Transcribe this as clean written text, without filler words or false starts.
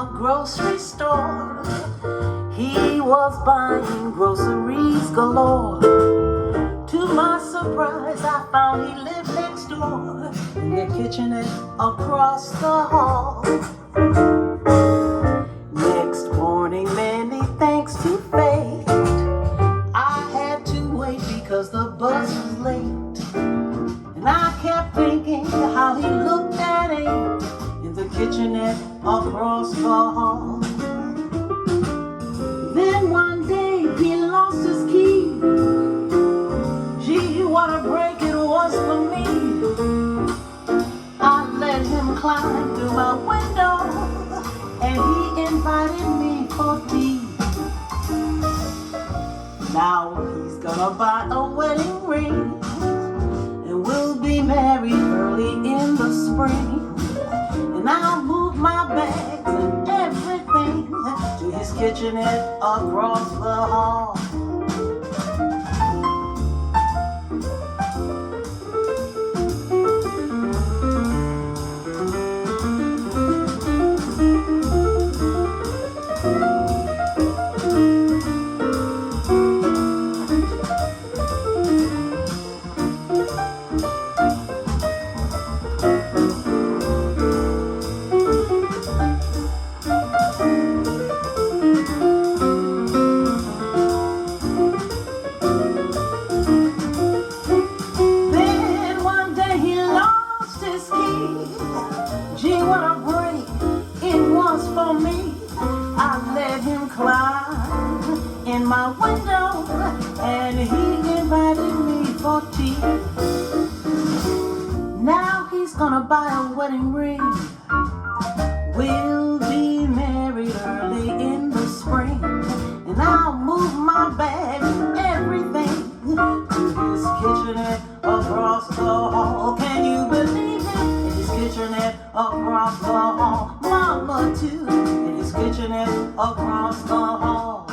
a grocery store. He was buying groceries galore. To my surprise, I found he lived next door in the kitchenette across the hall. Next morning, many thanks to fate, I had to wait because the bus was late. And I kept thinking how he looked at Abe in the kitchenette across the hall. Then one day he lost his key. Gee, what a break it was for me. I let him climb through my window and he invited me for tea. Now he's gonna buy a wedding ring and we'll be married early in the spring. And I'll move my bags and everything to his kitchenette across the hall. In my window and he invited me for tea. Now he's gonna buy a wedding ring. We'll be married early in the spring. And I'll move my bags and everything to his kitchenette across the hall. Can you believe it? In his kitchenette across the hall. Mama too, in his kitchenette across the hall.